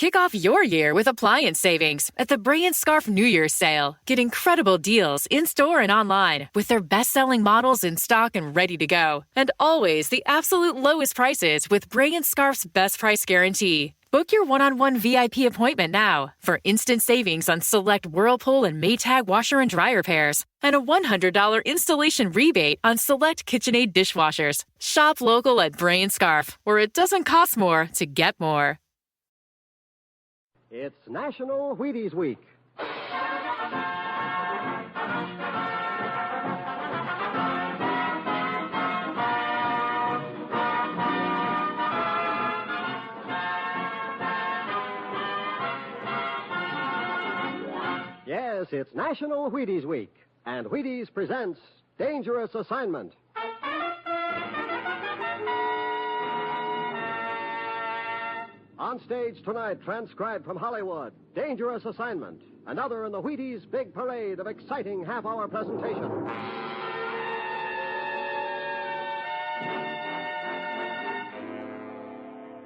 Kick off your year with appliance savings at the Bray & Scarf New Year's sale. Get incredible deals in-store and online with their best-selling models in stock and ready to go. And always the absolute lowest prices with Bray & Scarf's best price guarantee. Book your one-on-one VIP appointment now for instant savings on select Whirlpool and Maytag washer and dryer pairs and a $100 installation rebate on select KitchenAid dishwashers. Shop local at Bray & Scarf, where it doesn't cost more to get more. It's National Wheaties Week. Yes, it's National Wheaties Week, and Wheaties presents Dangerous Assignment. On stage tonight, transcribed from Hollywood, Dangerous Assignment, another in the Wheaties big parade of exciting half-hour presentation.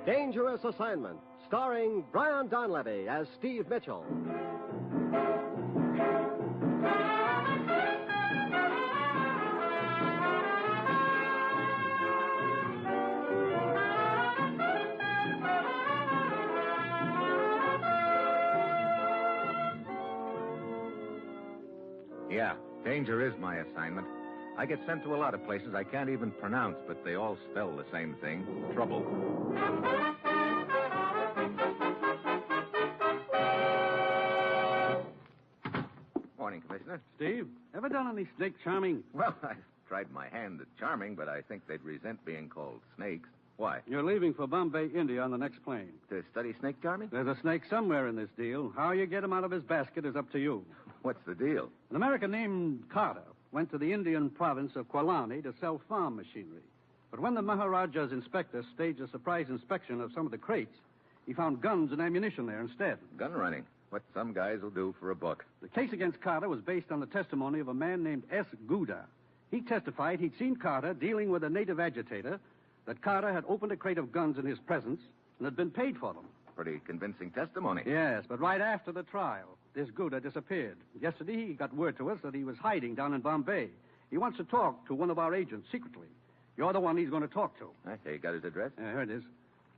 Dangerous Assignment, starring Brian Donlevy as Steve Mitchell. Yeah, danger is my assignment. I get sent to a lot of places I can't even pronounce, but they all spell the same thing, trouble. Morning, Commissioner. Steve, ever done any snake charming? Well, I've tried my hand at charming, but I think they'd resent being called snakes. Why? You're leaving for Bombay, India on the next plane. To study snake charming? There's a snake somewhere in this deal. How you get him out of his basket is up to you. What's the deal? An American named Carter went to the Indian province of Kwalani to sell farm machinery. But when the Maharaja's inspector staged a surprise inspection of some of the crates, he found guns and ammunition there instead. Gun running. What some guys will do for a buck. The case against Carter was based on the testimony of a man named S. Gouda. He testified he'd seen Carter dealing with a native agitator, that Carter had opened a crate of guns in his presence and had been paid for them. Pretty convincing testimony. Yes, but right after the trial, this Gouda disappeared. Yesterday, he got word to us that he was hiding down in Bombay. He wants to talk to one of our agents secretly. You're the one he's going to talk to. Okay, you got his address? Here it is.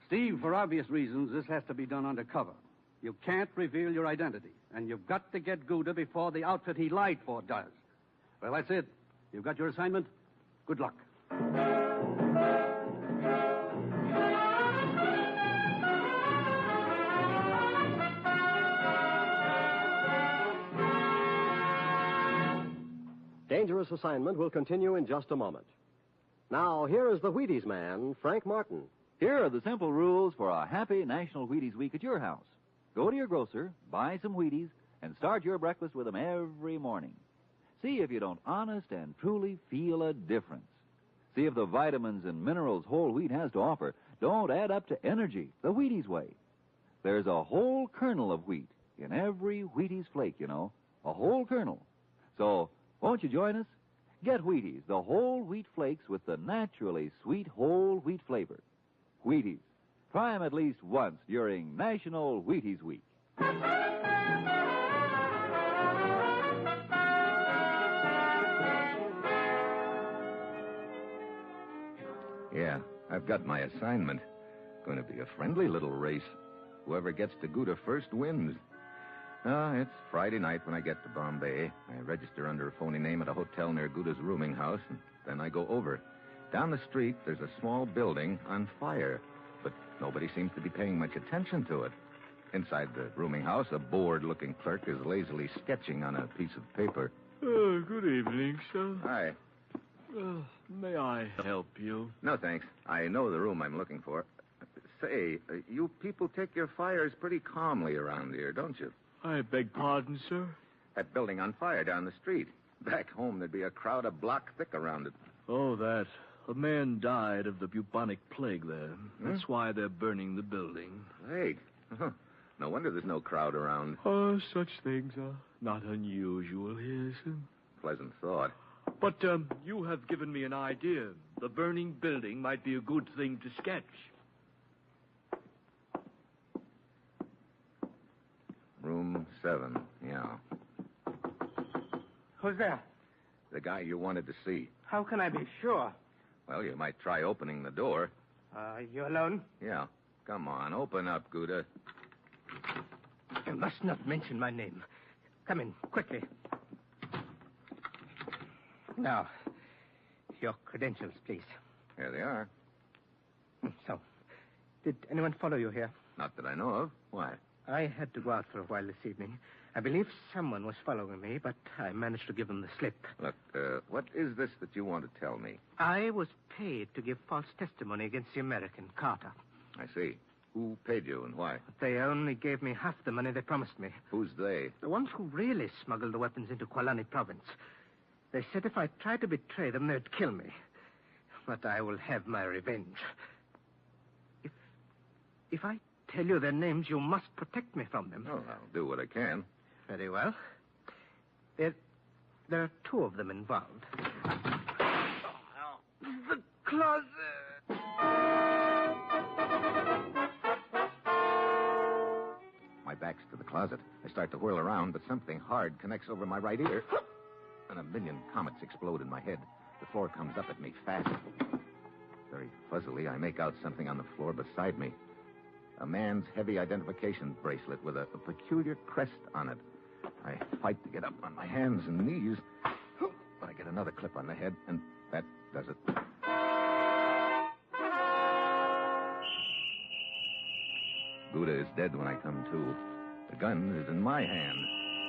Steve, for obvious reasons, this has to be done undercover. You can't reveal your identity, and you've got to get Gouda before the outfit he lied for does. Well, that's it. You've got your assignment. Good luck. Dangerous Assignment will continue in just a moment. Now, here is the Wheaties man, Frank Martin. Here are the simple rules for a happy National Wheaties Week at your house. Go to your grocer, buy some Wheaties, and start your breakfast with them every morning. See if you don't honest and truly feel a difference. See if the vitamins and minerals whole wheat has to offer don't add up to energy the Wheaties way. There's a whole kernel of wheat in every Wheaties flake, you know, a whole kernel. So, won't you join us? Get Wheaties, the whole wheat flakes with the naturally sweet whole wheat flavor. Wheaties. Try them at least once during National Wheaties Week. Yeah, I've got my assignment. Going to be a friendly little race. Whoever gets to Gouda first wins. It's Friday night when I get to Bombay. I register under a phony name at a hotel near Gouda's rooming house, and then I go over. Down the street, there's a small building on fire, but nobody seems to be paying much attention to it. Inside the rooming house, a bored-looking clerk is lazily sketching on a piece of paper. Good evening, sir. Hi. May I help you? No, thanks. I know the room I'm looking for. Say, you people take your fires pretty calmly around here, don't you? I beg pardon, sir? That building on fire down the street. Back home, there'd be a crowd a block thick around it. Oh, that. A man died of the bubonic plague there. That's why they're burning the building. Great. No wonder there's no crowd around. Oh, such things are not unusual here, sir. Pleasant thought. But you have given me an idea. The burning building might be a good thing to sketch. 7, yeah. Who's there? The guy you wanted to see. How can I be sure? Well, you might try opening the door. You alone? Yeah. Come on, open up, Gouda. You must not mention my name. Come in, quickly. Now, your credentials, please. Here they are. So, did anyone follow you here? Not that I know of. Why? I had to go out for a while this evening. I believe someone was following me, but I managed to give them the slip. Look, what is this that you want to tell me? I was paid to give false testimony against the American, Carter. I see. Who paid you and why? They only gave me half the money they promised me. Who's they? The ones who really smuggled the weapons into Kualani province. They said if I tried to betray them, they'd kill me. But I will have my revenge. If I tell you their names, you must protect me from them. Oh, I'll do what I can. Very well. There are 2 of them involved. The closet. My back's to the closet. I start to whirl around, but something hard connects over my right ear. And a million comets explode in my head. The floor comes up at me fast. Very fuzzily, I make out something on the floor beside me. A man's heavy identification bracelet with a peculiar crest on it. I fight to get up on my hands and knees, but I get another clip on the head, and that does it. Gouda is dead when I come to. The gun is in my hand.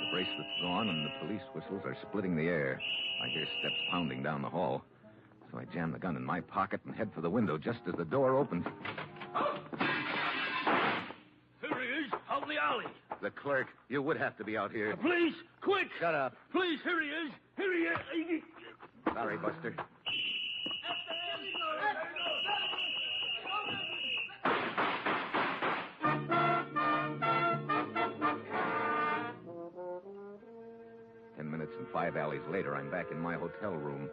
The bracelet's gone, and the police whistles are splitting the air. I hear steps pounding down the hall. So I jam the gun in my pocket and head for the window just as the door opens. Here he is, out in the alley. The clerk, you would have to be out here. Police, quick! Shut up. Please, here he is. Here he is. Sorry, Buster. And 5 alleys later, I'm back in my hotel room,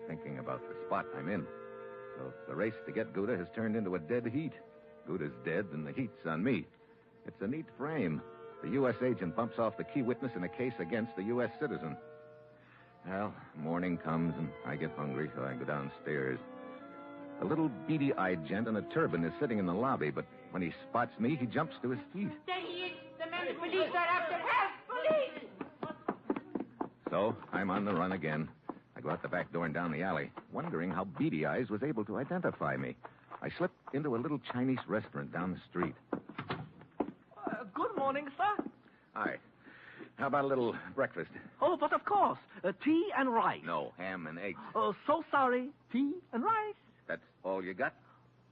thinking about the spot I'm in. So the race to get Gouda has turned into a dead heat. Gouda's dead, and the heat's on me. It's a neat frame. The U.S. agent bumps off the key witness in a case against the U.S. citizen. Well, morning comes, and I get hungry, so I go downstairs. A little beady-eyed gent in a turban is sitting in the lobby, but when he spots me, he jumps to his feet. There he is. The men of police are after help. Police! So I'm on the run again. I go out the back door and down the alley, wondering how Beady Eyes was able to identify me. I slip into a little Chinese restaurant down the street. Good morning, sir. Hi. How about a little breakfast? Oh, but of course. Tea and rice. No, ham and eggs. Oh, so sorry. Tea and rice. That's all you got?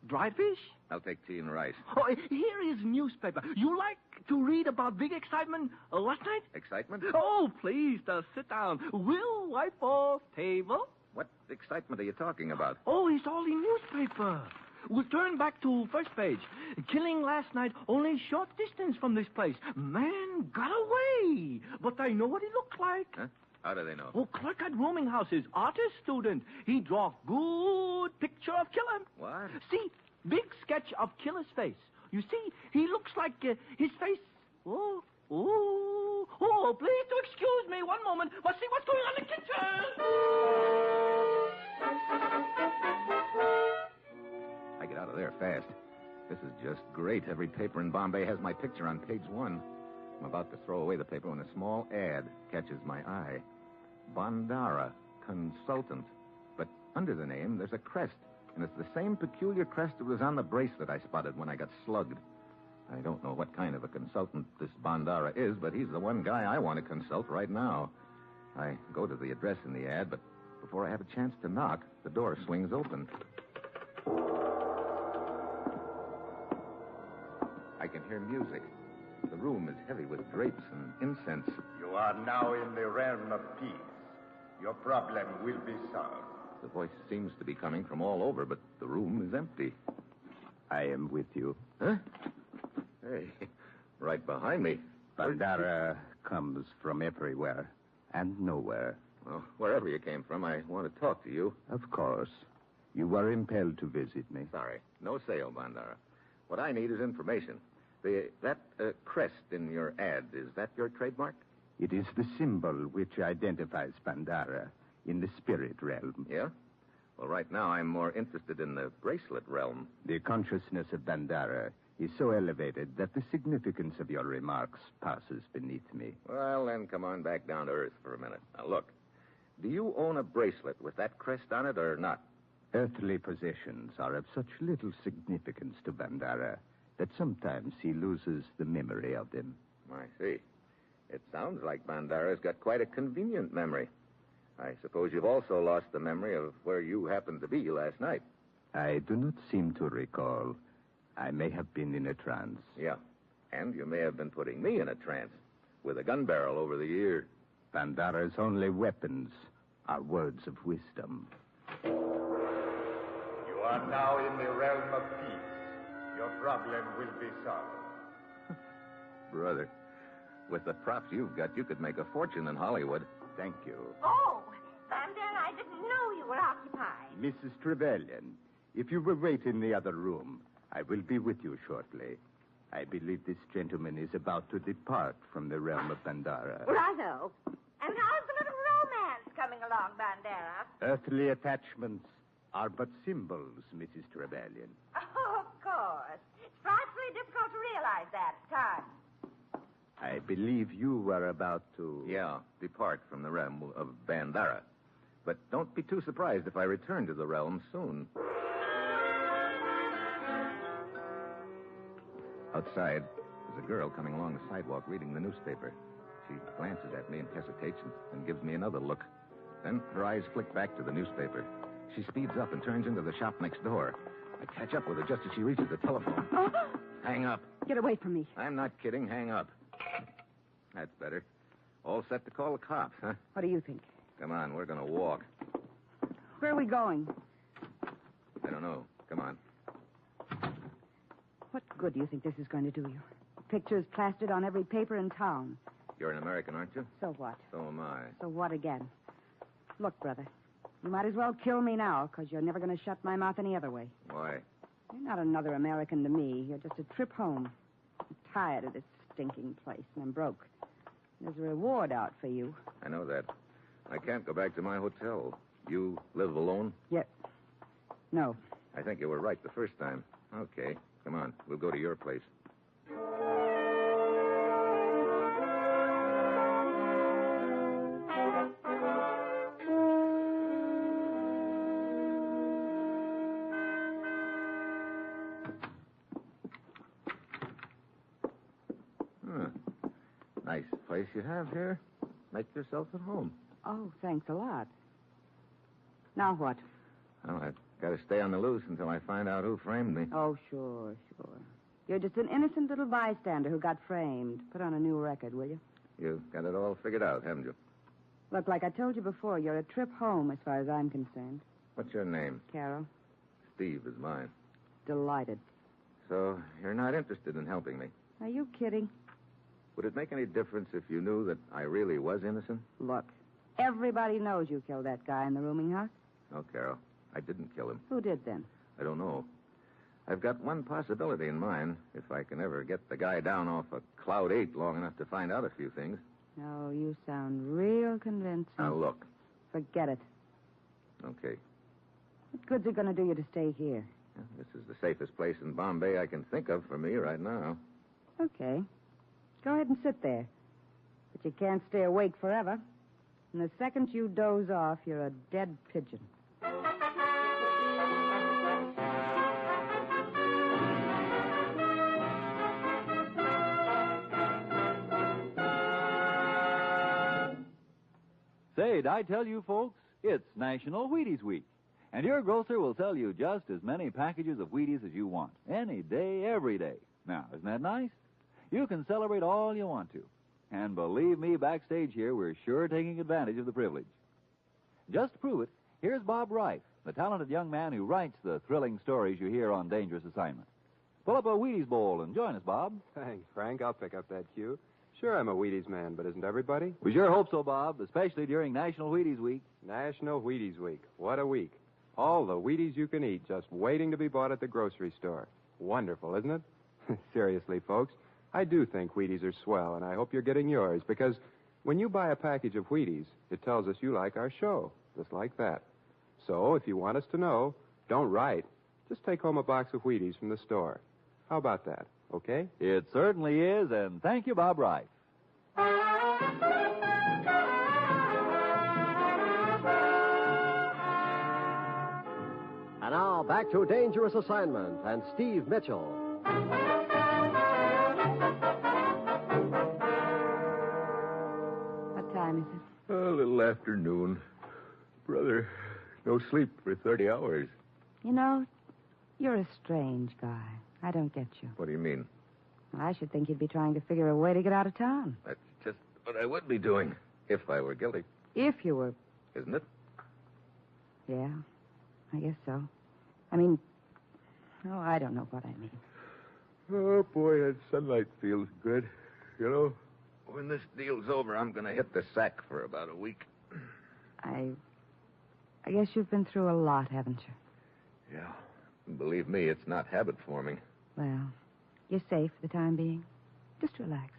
Dried fish? I'll take tea and rice. Oh, here is newspaper. You like to read about big excitement last night? Excitement? Oh, please, sit down. We'll wipe off table. What excitement are you talking about? Oh, it's all in newspaper. We'll turn back to first page. Killing last night, only short distance from this place. Man got away. But I know what he looked like. Huh? How do they know? Oh, clerk at rooming houses, artist student. He draw good picture of killer. What? See, big sketch of killer's face. You see, he looks like his face. Oh, please do excuse me one moment. Must see what's going on in the kitchen. I get out of there fast. This is just great. Every paper in Bombay has my picture on page 1. I'm about to throw away the paper when a small ad catches my eye. Bandara, consultant. But under the name, there's a crest. And it's the same peculiar crest that was on the bracelet I spotted when I got slugged. I don't know what kind of a consultant this Bandara is, but he's the one guy I want to consult right now. I go to the address in the ad, but before I have a chance to knock, the door swings open. I can hear music. The room is heavy with drapes and incense. You are now in the realm of peace. Your problem will be solved. The voice seems to be coming from all over, but the room is empty. I am with you. Huh? Hey, right behind me. Bandara comes from everywhere and nowhere. Well, wherever you came from, I want to talk to you. Of course. You were impelled to visit me. Sorry. No sale, Bandara. What I need is information. That crest in your ad, is that your trademark? It is the symbol which identifies Bandara in the spirit realm. Yeah? Well, right now I'm more interested in the bracelet realm. The consciousness of Bandara is so elevated that the significance of your remarks passes beneath me. Well, then come on back down to earth for a minute. Now, look, do you own a bracelet with that crest on it or not? Earthly possessions are of such little significance to Bandara that sometimes he loses the memory of them. I see. It sounds like Bandara's got quite a convenient memory. I suppose you've also lost the memory of where you happened to be last night. I do not seem to recall. I may have been in a trance. Yeah, and you may have been putting me in a trance with a gun barrel over the ear. Bandara's only weapons are words of wisdom. You are now in the realm of peace. Your problem will be solved. Brother, with the props you've got, you could make a fortune in Hollywood. Thank you. Oh, Bandera, I didn't know you were occupied. Mrs. Trevelyan, if you will wait in the other room, I will be with you shortly. I believe this gentleman is about to depart from the realm of Bandara. Righto. And how's the little romance coming along, Bandera? Earthly attachments are but symbols, Mrs. Trevelyan. Oh, of course. It's frightfully difficult to realize that at times. I believe you are about to... Yeah, depart from the realm of Bandara. But don't be too surprised if I return to the realm soon. Outside, there's a girl coming along the sidewalk reading the newspaper. She glances at me in hesitation and gives me another look. Then her eyes flick back to the newspaper. She speeds up and turns into the shop next door. I catch up with her just as she reaches the telephone. Oh. Hang up. Get away from me. I'm not kidding. Hang up. That's better. All set to call the cops, huh? What do you think? Come on, we're going to walk. Where are we going? I don't know. Come on. What good do you think this is going to do you? Pictures plastered on every paper in town. You're an American, aren't you? So what? So am I. So what again? Look, brother, you might as well kill me now, because you're never going to shut my mouth any other way. Why? You're not another American to me. You're just a trip home. I'm tired of this stinking place, and I'm broke. There's a reward out for you. I know that. I can't go back to my hotel. You live alone? Yeah. No. I think you were right the first time. Okay. Come on. We'll go to your place. Nice place you have here. Make yourself at home. Oh, thanks a lot. Now what? Well, I've got to stay on the loose until I find out who framed me. Oh, sure. You're just an innocent little bystander who got framed. Put on a new record, will you? You've got it all figured out, haven't you? Look, like I told you before, you're a trip home as far as I'm concerned. What's your name? Carol. Steve is mine. Delighted. So you're not interested in helping me? Are you kidding? Would it make any difference if you knew that I really was innocent? Look, everybody knows you killed that guy in the rooming house. No, Carol. I didn't kill him. Who did then? I don't know. I've got one possibility in mind, if I can ever get the guy down off a Cloud 8 long enough to find out a few things. Oh, you sound real convincing. Now, look. Forget it. Okay. What good's it going to do you to stay here? Well, this is the safest place in Bombay I can think of for me right now. Okay. Go ahead and sit there. But you can't stay awake forever. And the second you doze off, you're a dead pigeon. Say, did I tell you folks, it's National Wheaties Week. And your grocer will sell you just as many packages of Wheaties as you want. Any day, every day. Now, isn't that nice? You can celebrate all you want to. And believe me, backstage here, we're sure taking advantage of the privilege. Just to prove it, here's Bob Reif, the talented young man who writes the thrilling stories you hear on Dangerous Assignment. Pull up a Wheaties bowl and join us, Bob. Thanks, Frank. I'll pick up that cue. Sure, I'm a Wheaties man, but isn't everybody? We sure hope so, Bob, especially during National Wheaties Week. National Wheaties Week. What a week. All the Wheaties you can eat just waiting to be bought at the grocery store. Wonderful, isn't it? Seriously, folks, I do think Wheaties are swell, and I hope you're getting yours, because when you buy a package of Wheaties, it tells us you like our show, just like that. So, if you want us to know, don't write. Just take home a box of Wheaties from the store. How about that, okay? It certainly is, and thank you, Bob Reif. And now, back to Dangerous Assignment and Steve Mitchell. What time is it? A little afternoon. Brother, no sleep for 30 hours. You know, you're a strange guy. I don't get you. What do you mean? I should think you'd be trying to figure a way to get out of town. That's just what I would be doing if I were guilty. If you were... Isn't it? Yeah, I guess so. I mean... Oh, I don't know what I mean. Oh, boy, that sunlight feels good. You know, when this deal's over, I'm going to hit the sack for about a week. I guess you've been through a lot, haven't you? Yeah. Believe me, it's not habit forming. Well, you're safe for the time being. Just relax.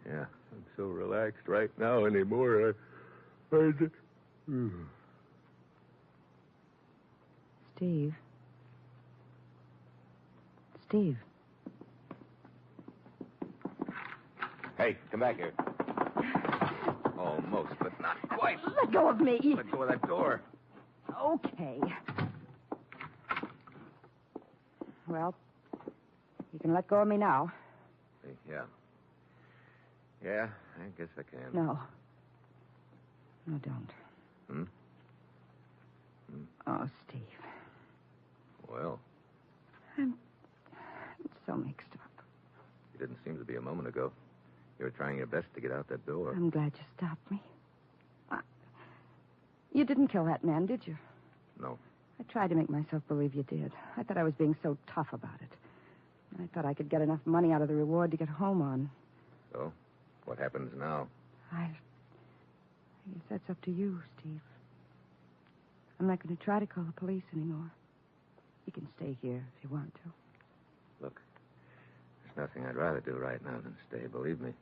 Yeah, I'm so relaxed right now anymore. Steve. Steve. Hey, come back here. Almost, but not quite. Let go of me. Let go of that door. Okay. Well, you can let go of me now. Yeah. Yeah, I guess I can. No. No, don't. Oh, Steve. Well, I'm so mixed up. you didn't seem to be a moment ago. You were trying your best to get out that door. I'm glad you stopped me. You didn't kill that man, did you? No. I tried to make myself believe you did. I thought I was being so tough about it. I thought I could get enough money out of the reward to get home on. So, what happens now? I guess that's up to you, Steve. I'm not going to try to call the police anymore. You can stay here if you want to. Look, there's nothing I'd rather do right now than stay, believe me.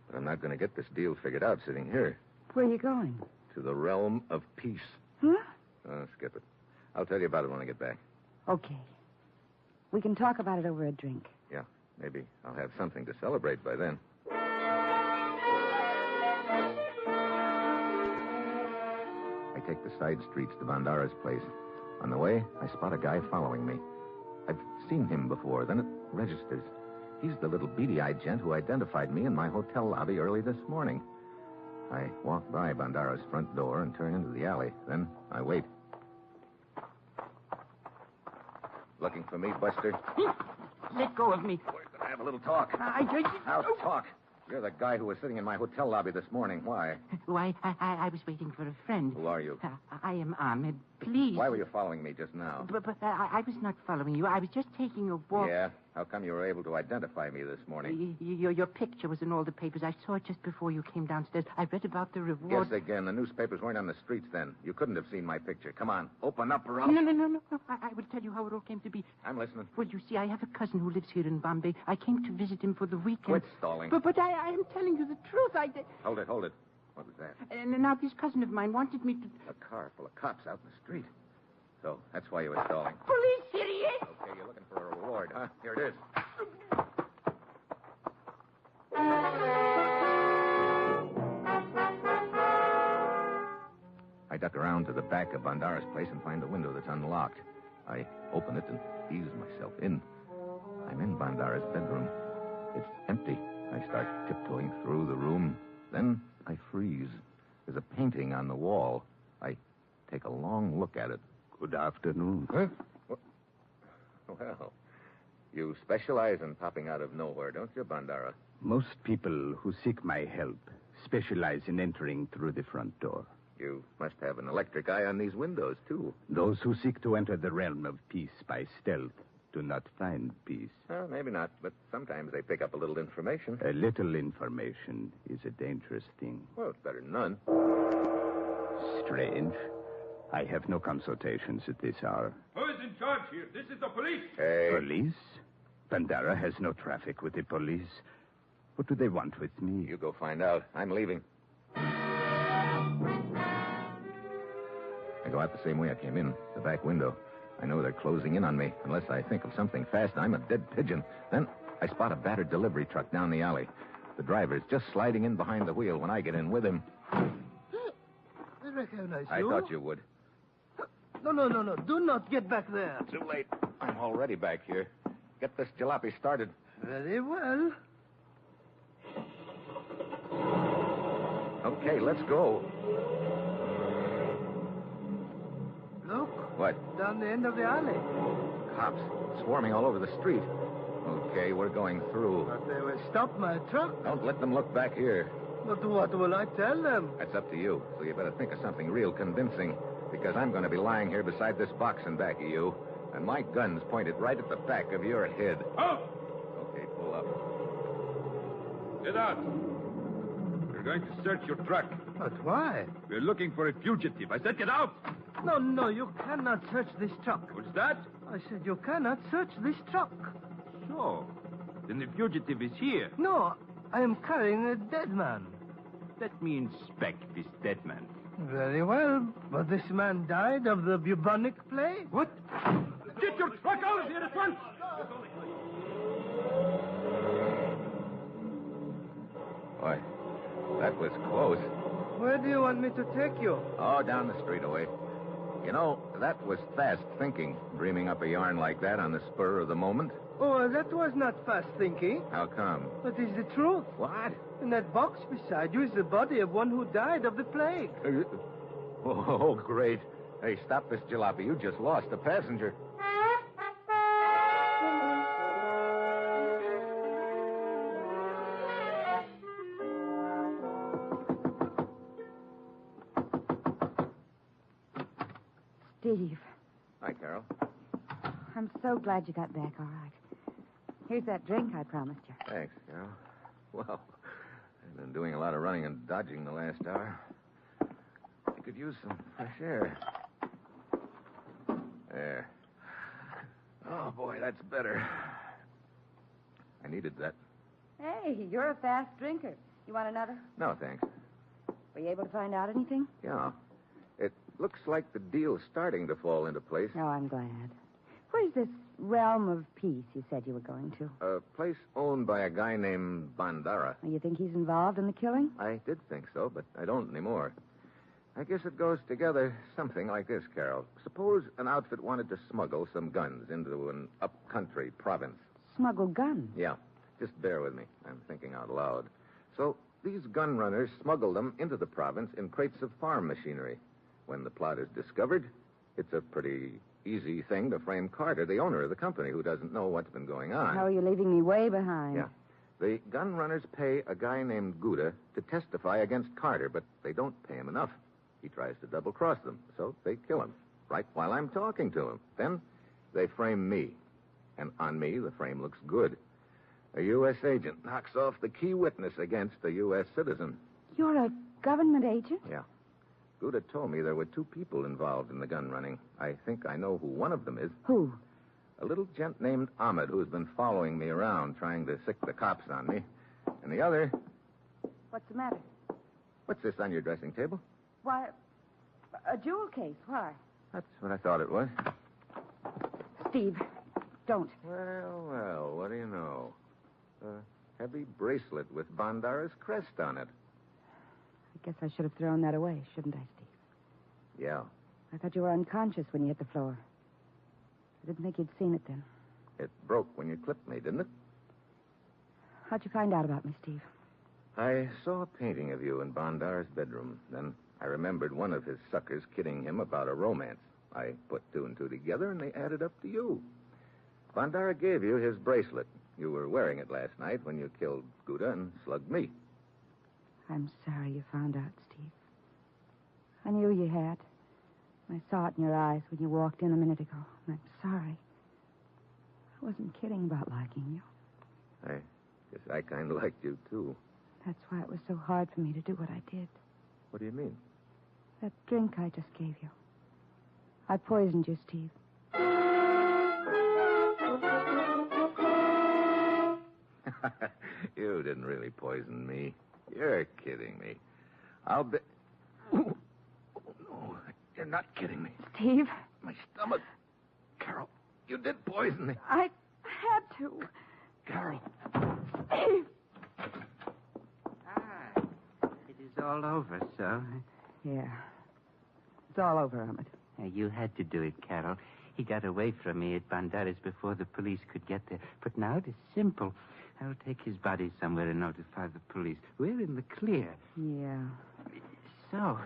But I'm not going to get this deal figured out sitting here. Where are you going? To the realm of peace. Huh? Oh, skip it. I'll tell you about it when I get back. Okay. We can talk about it over a drink. Yeah, maybe I'll have something to celebrate by then. I take the side streets to Bandara's place. On the way, I spot a guy following me. I've seen him before, then it registers. He's the little beady-eyed gent who identified me in my hotel lobby early this morning. I walk by Bandara's front door and turn into the alley. Then I wait. Looking for me, Buster? Let go of me. We're going to have a little talk. Now talk. You're the guy who was sitting in my hotel lobby this morning. Why? Why, I was waiting for a friend. Who are you? I am Ahmed. Please. Why were you following me just now? But I was not following you. I was just taking a walk. Yeah? How come you were able to identify me this morning? Your picture was in all the papers. I saw it just before you came downstairs. I read about the reward. Guess again. The newspapers weren't on the streets then. You couldn't have seen my picture. Come on. Open up or else... No. I will tell you how it all came to be. I'm listening. Well, you see, I have a cousin who lives here in Bombay. I came to visit him for the weekend. Quit stalling. But I am telling you the truth. Hold it. What was that? And now this cousin of mine wanted me to... A car full of cops out in the street. So that's why you were stalling. Police, idiot! Okay, you're looking for a reward, huh? Here it is. I duck around to the back of Bandara's place and find a window that's unlocked. I open it and ease myself in. I'm in Bandara's bedroom. It's empty. I start tiptoeing through the room. Then I freeze. There's a painting on the wall. I take a long look at it. Good afternoon. Huh? Well, you specialize in popping out of nowhere, don't you, Bandara? Most people who seek my help specialize in entering through the front door. You must have an electric eye on these windows, too. Those who seek to enter the realm of peace by stealth do not find peace. Well, maybe not, but sometimes they pick up a little information. A little information is a dangerous thing. Well, it's better than none. Strange. I have no consultations at this hour. Who is in charge here? This is the police. Hey. Police? Bandera has no traffic with the police. What do they want with me? You go find out. I'm leaving. I go out the same way I came in, the back window. I know they're closing in on me. Unless I think of something fast, I'm a dead pigeon. Then I spot a battered delivery truck down the alley. The driver's just sliding in behind the wheel when I get in with him. I recognize you. I thought you would. No. Do not get back there. Too late. I'm already back here. Get this jalopy started. Very well. Okay, let's go. Look. What? Down the end of the alley. Cops swarming all over the street. Okay, we're going through. But they will stop my truck. Don't let them look back here. But what will I tell them? That's up to you. So you better think of something real convincing. Because I'm going to be lying here beside this box in back of you. And my gun's pointed right at the back of your head. Oh! Okay, pull up. Get out. We're going to search your truck. But why? We're looking for a fugitive. I said get out. No, you cannot search this truck. What's that? I said you cannot search this truck. So, then the fugitive is here. No, I am carrying a dead man. Let me inspect this dead man. Very well, but this man died of the bubonic plague. What? Get your truck out of here at once! Boy, that was close. Where do you want me to take you? Oh, down the street away. You know, that was fast thinking, dreaming up a yarn like that on the spur of the moment. Oh, that was not fast thinking. How come? That is the truth. What? In that box beside you is the body of one who died of the plague. Oh, great. Hey, stop this jalopy. You just lost a passenger. Steve, Hi, Carol. I'm so glad you got back all right. Here's that drink I promised you. Thanks, Carol. Well, I've been doing a lot of running and dodging the last hour. I could use some fresh air. There. Oh, boy, that's better. I needed that. Hey, you're a fast drinker. You want another? No, thanks. Were you able to find out anything? Yeah. It looks like the deal's starting to fall into place. Oh, I'm glad. Where's this realm of peace you said you were going to? A place owned by a guy named Bandera. You think he's involved in the killing? I did think so, but I don't anymore. I guess it goes together something like this, Carol. Suppose an outfit wanted to smuggle some guns into an up-country province. Smuggle guns? Yeah. Just bear with me. I'm thinking out loud. So these gun runners smuggle them into the province in crates of farm machinery. When the plot is discovered, it's a pretty easy thing to frame Carter, the owner of the company, who doesn't know what's been going on. How are you leaving me way behind? Yeah. The gun runners pay a guy named Gouda to testify against Carter, but they don't pay him enough. He tries to double-cross them, so they kill him, right while I'm talking to him. Then they frame me. And on me, the frame looks good. A U.S. agent knocks off the key witness against a U.S. citizen. You're a government agent? Yeah. Gouda told me there were two people involved in the gun running. I think I know who one of them is. Who? A little gent named Ahmed who's been following me around, trying to sick the cops on me. And the other... What's the matter? What's this on your dressing table? Why, a jewel case. Why? That's what I thought it was. Steve, don't. Well, what do you know? A heavy bracelet with Bandara's crest on it. I guess I should have thrown that away, shouldn't I, Steve? Yeah. I thought you were unconscious when you hit the floor. I didn't think you'd seen it then. It broke when you clipped me, didn't it? How'd you find out about me, Steve? I saw a painting of you in Bandara's bedroom. Then I remembered one of his suckers kidding him about a romance. I put two and two together, and they added up to you. Bandara gave you his bracelet. You were wearing it last night when you killed Gouda and slugged me. I'm sorry you found out, Steve. I knew you had. I saw it in your eyes when you walked in a minute ago. I'm sorry. I wasn't kidding about liking you. I guess I kind of liked you, too. That's why it was so hard for me to do what I did. What do you mean? That drink I just gave you. I poisoned you, Steve. You didn't really poison me. You're kidding me. I'll be... Oh, no. You're not kidding me. Steve? My stomach. Carol, you did poison me. I had to. Carol. Steve! It is all over, so. Yeah. It's all over, Ahmed. You had to do it, Carol. He got away from me at Bandaris before the police could get there. But now it is simple. I'll take his body somewhere and notify the police. We're in the clear. Yeah. So,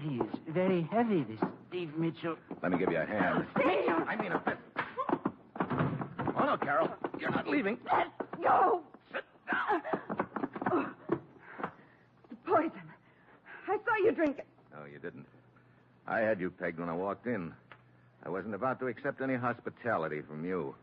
he's very heavy, this Steve Mitchell. Let me give you a hand. Steve! I mean a fist. Oh, no, Carol. You're not leaving. Let go! Sit down. The poison. I saw you drink it. No, you didn't. I had you pegged when I walked in. I wasn't about to accept any hospitality from you.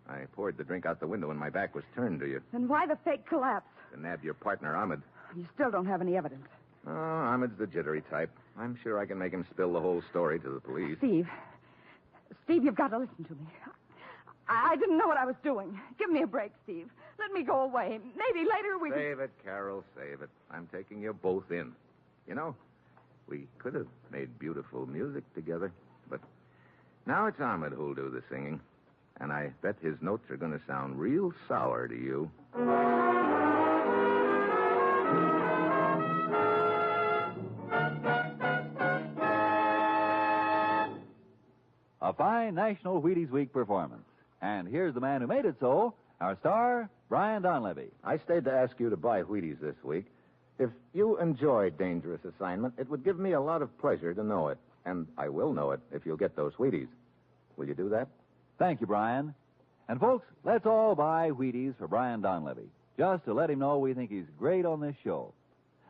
I poured the drink out the window when my back was turned to you. Then why the fake collapse? To nab your partner, Ahmed. You still don't have any evidence. Oh, Ahmed's the jittery type. I'm sure I can make him spill the whole story to the police. Steve, you've got to listen to me. I didn't know what I was doing. Give me a break, Steve. Let me go away. Maybe later we Save it, Carol, save it. I'm taking you both in. You know, we could have made beautiful music together, but now it's Ahmed who'll do the singing. And I bet his notes are going to sound real sour to you. A fine National Wheaties Week performance. And here's the man who made it so, our star, Brian Donlevy. I stayed to ask you to buy Wheaties this week. If you enjoy Dangerous Assignment, it would give me a lot of pleasure to know it. And I will know it if you'll get those Wheaties. Will you do that? Thank you, Brian. And, folks, let's all buy Wheaties for Brian Donlevy, just to let him know we think he's great on this show.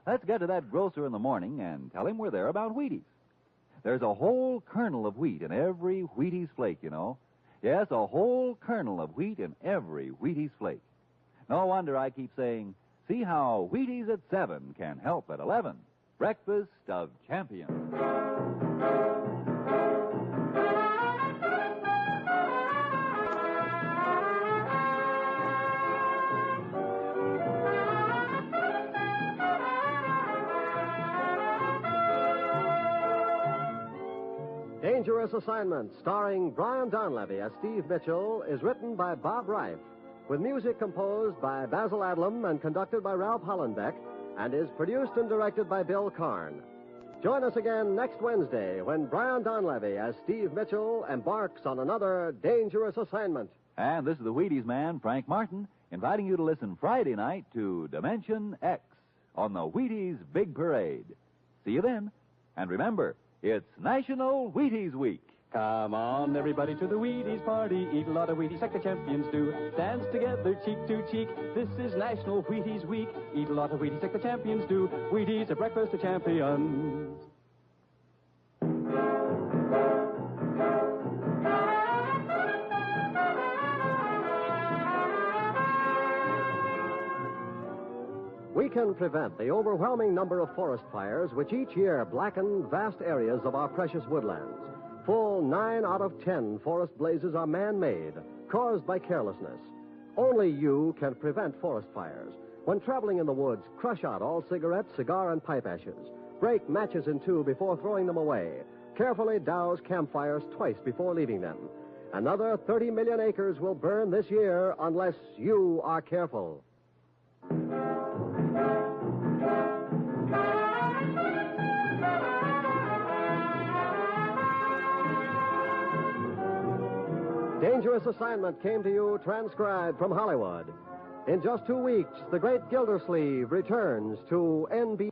Let's get to that grocer in the morning and tell him we're there about Wheaties. There's a whole kernel of wheat in every Wheaties flake, you know. Yes, a whole kernel of wheat in every Wheaties flake. No wonder I keep saying, see how Wheaties at 7 can help at 11. Breakfast of Champions. Dangerous Assignment, starring Brian Donlevy as Steve Mitchell, is written by Bob Reif, with music composed by Basil Adlam and conducted by Ralph Hollenbeck, and is produced and directed by Bill Karn. Join us again next Wednesday when Brian Donlevy as Steve Mitchell embarks on another dangerous assignment. And this is the Wheaties man, Frank Martin, inviting you to listen Friday night to Dimension X on the Wheaties Big Parade. See you then. And remember, it's National Wheaties Week. Come on, everybody, to the Wheaties party. Eat a lot of Wheaties like the champions do. Dance together, cheek to cheek. This is National Wheaties Week. Eat a lot of Wheaties like the champions do. Wheaties, a breakfast of champions. We can prevent the overwhelming number of forest fires which each year blacken vast areas of our precious woodlands. Full 9 out of 10 forest blazes are man-made, caused by carelessness. Only you can prevent forest fires. When traveling in the woods, crush out all cigarette, cigar, and pipe ashes. Break matches in two before throwing them away. Carefully douse campfires twice before leaving them. Another 30 million acres will burn this year unless you are careful. Dangerous Assignment came to you transcribed from Hollywood. In just 2 weeks, the great Gildersleeve returns to NBC.